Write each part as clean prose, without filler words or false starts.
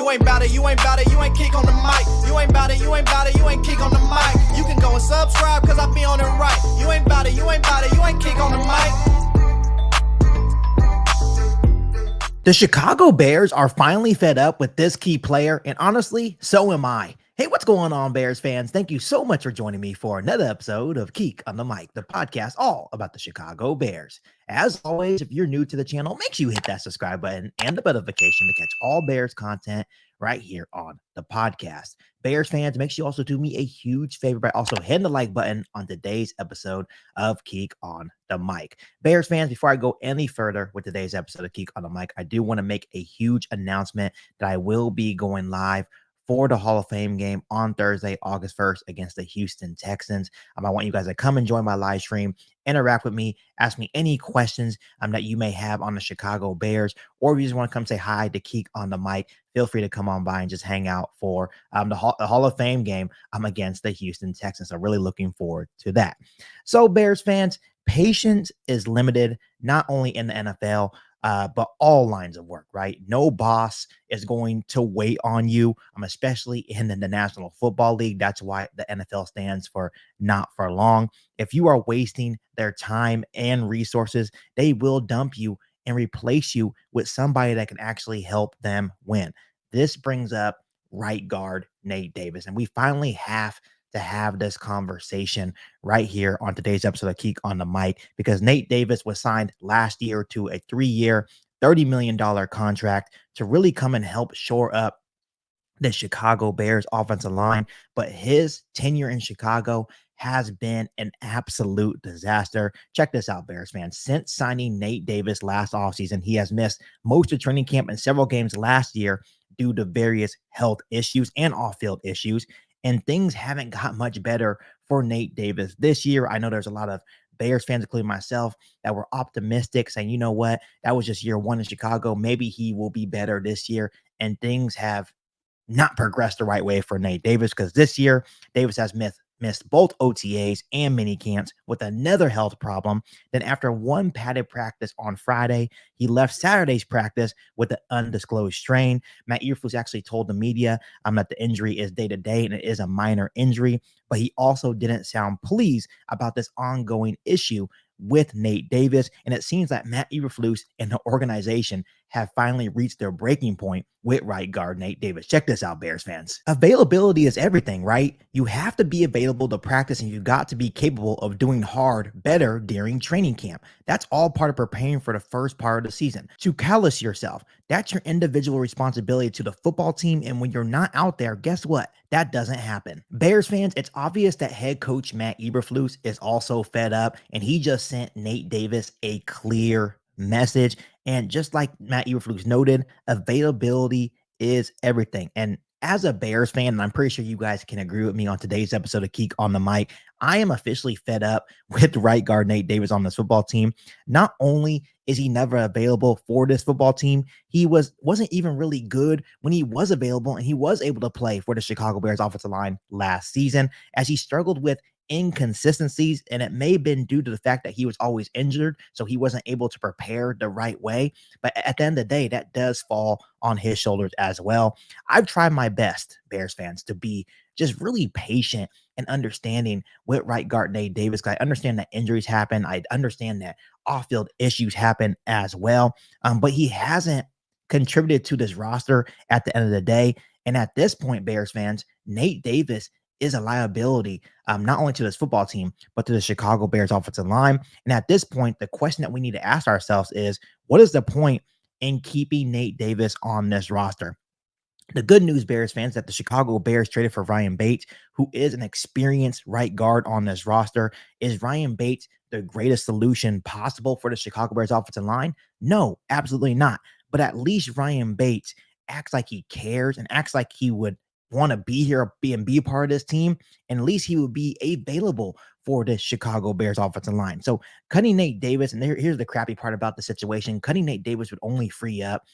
You ain't bout it, you ain't bout it, you ain't KIEQ on the mic. You ain't bout it, you ain't bout it, you ain't KIEQ on the mic. You can go and subscribe, cause I be on it right. You ain't bout it, you ain't bout it, you ain't KIEQ on the mic. The Chicago Bears are finally fed up with this key player, and honestly, so am I. Hey, what's going on, Bears fans? Thank you so much for joining me for another episode of KIEQ on the Mic, the podcast all about the Chicago Bears. As always, if you're new to the channel, make sure you hit that subscribe button and the notification to catch all Bears content right here on the podcast. Bears fans, make sure you also do me a huge favor by also hitting the like button on today's episode of KIEQ on the Mic. Bears fans, before I go any further with today's episode of KIEQ on the Mic, I do want to make a huge announcement that I will be going live for the Hall of Fame game on Thursday, August 1st against the Houston Texans. I want you guys to come and join my live stream, interact with me, ask me any questions that you may have on the Chicago Bears, or if you just want to come say hi to KIEQ on the Mic, feel free to come on by and just hang out for the Hall of Fame game against the Houston Texans. So really looking forward to that. So Bears fans, patience is limited, not only in the NFL, but all lines of work, right? No boss is going to wait on you, especially in the National Football League. That's why the NFL stands for not for long. If you are wasting their time and resources, they will dump you and replace you with somebody that can actually help them win. This brings up right guard Nate Davis, and we finally have to have this conversation right here on today's episode of KIEQ on the Mic, because Nate Davis was signed last year to a 3-year, $30 million contract to really come and help shore up the Chicago Bears offensive line. But his tenure in Chicago has been an absolute disaster. Check this out, Bears fans. Since signing Nate Davis last offseason, he has missed most of training camp and several games last year due to various health issues and off-field issues. And things haven't got much better for Nate Davis this year. I know there's a lot of Bears fans, including myself, that were optimistic, saying, you know what, that was just year one in Chicago. Maybe he will be better this year. And things have not progressed the right way for Nate Davis, because this year, Davis has missed both OTAs and mini camps with another health problem. Then after one padded practice on Friday, he left Saturday's practice with an undisclosed strain. Matt Eberflus actually told the media that the injury is day-to-day and it is a minor injury, but he also didn't sound pleased about this ongoing issue with Nate Davis. And it seems that Matt Eberflus and the organization have finally reached their breaking point with right guard Nate Davis. Check this out, Bears fans. Availability is everything, right? You have to be available to practice, and you got to be capable of doing hard better during training camp. That's all part of preparing for the first part of the season. To callous yourself, that's your individual responsibility to the football team. And when you're not out there, guess what? That doesn't happen. Bears fans, it's obvious that head coach Matt Eberflus is also fed up, and he just sent Nate Davis a clear message. And just like Matt Eberflus noted, availability is everything. And as a Bears fan, and I'm pretty sure you guys can agree with me on today's episode of KIEQ on the Mic, I am officially fed up with right guard Nate Davis on this football team. Not only is he never available for this football team, he wasn't even really good when he was available, and he was able to play for the Chicago Bears offensive line last season, as he struggled with inconsistencies, and it may have been due to the fact that he was always injured, so he wasn't able to prepare the right way. But at the end of the day, that does fall on his shoulders as well. I've tried my best, Bears fans, to be just really patient and understanding with right guard Nate Davis. I understand that injuries happen. I understand that off-field issues happen as well. But he hasn't contributed to this roster at the end of the day. And at this point, Bears fans, Nate Davis is a liability, not only to this football team, but to the Chicago Bears offensive line. And at this point, the question that we need to ask ourselves is, what is the point in keeping Nate Davis on this roster? The good news, Bears fans, that the Chicago Bears traded for Ryan Bates, who is an experienced right guard on this roster. Is Ryan Bates the greatest solution possible for the Chicago Bears offensive line? No, absolutely not. But at least Ryan Bates acts like he cares and acts like he would want to be here, be a part of this team, and at least he would be available for the Chicago Bears offensive line. So cutting Nate Davis, and here's the crappy part about the situation, cutting Nate Davis would only free up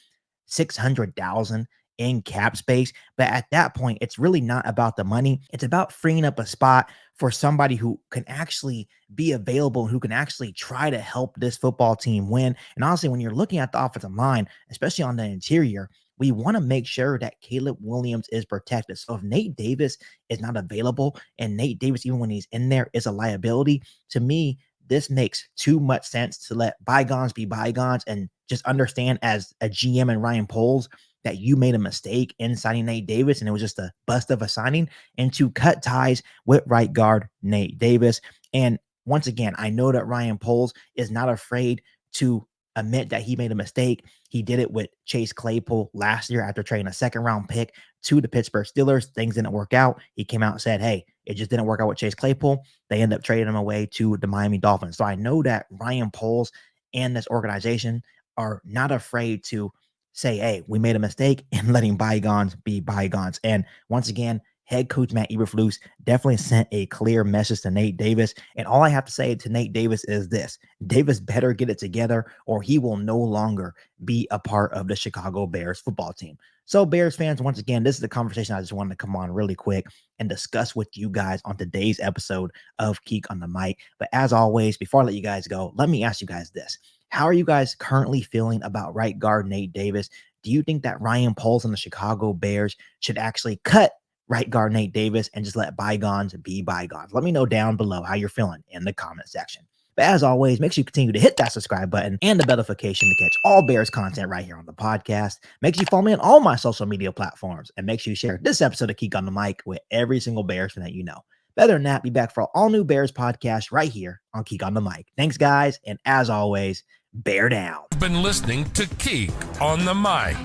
$600,000 in cap space. But at that point, it's really not about the money. It's about freeing up a spot for somebody who can actually be available, who can actually try to help this football team win. And honestly, when you're looking at the offensive line, especially on the interior, we want to make sure that Caleb Williams is protected. So if Nate Davis is not available and Nate Davis, even when he's in there, is a liability, to me, this makes too much sense to let bygones be bygones and just understand as a GM and Ryan Poles that you made a mistake in signing Nate Davis and it was just a bust of a signing, and to cut ties with right guard Nate Davis. And once again, I know that Ryan Poles is not afraid to admit that he made a mistake. He did it with Chase Claypool last year after trading a second-round pick to the Pittsburgh Steelers. Things didn't work out. He came out and said, hey, it just didn't work out with Chase Claypool. They ended up trading him away to the Miami Dolphins. So I know that Ryan Poles and this organization are not afraid to say, hey, we made a mistake, and letting bygones be bygones. And once again, head coach Matt Eberflus definitely sent a clear message to Nate Davis. And all I have to say to Nate Davis is this: Davis better get it together or he will no longer be a part of the Chicago Bears football team. So Bears fans, once again, this is the conversation I just wanted to come on really quick and discuss with you guys on today's episode of KIEQ on the Mic. But as always, before I let you guys go, let me ask you guys this. How are you guys currently feeling about right guard Nate Davis? Do you think that Ryan Poles and the Chicago Bears should actually cut right guard Nate Davis and just let bygones be bygones? Let me know down below how you're feeling in the comment section. But as always, make sure you continue to hit that subscribe button and the bell notification to catch all Bears content right here on the podcast. Make sure you follow me on all my social media platforms, and make sure you share this episode of KIEQ on the Mic with every single Bears fan that you know. Better than that, be back for all new Bears podcast right here on KIEQ on the Mic. Thanks, guys, and as always, bear down. You've been listening to KIEQ on the Mic,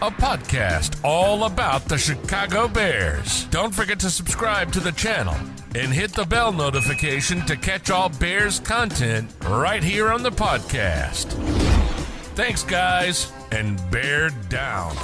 a podcast all about the Chicago Bears. Don't forget to subscribe to the channel and hit the bell notification to catch all Bears content right here on the podcast. Thanks, guys, and bear down.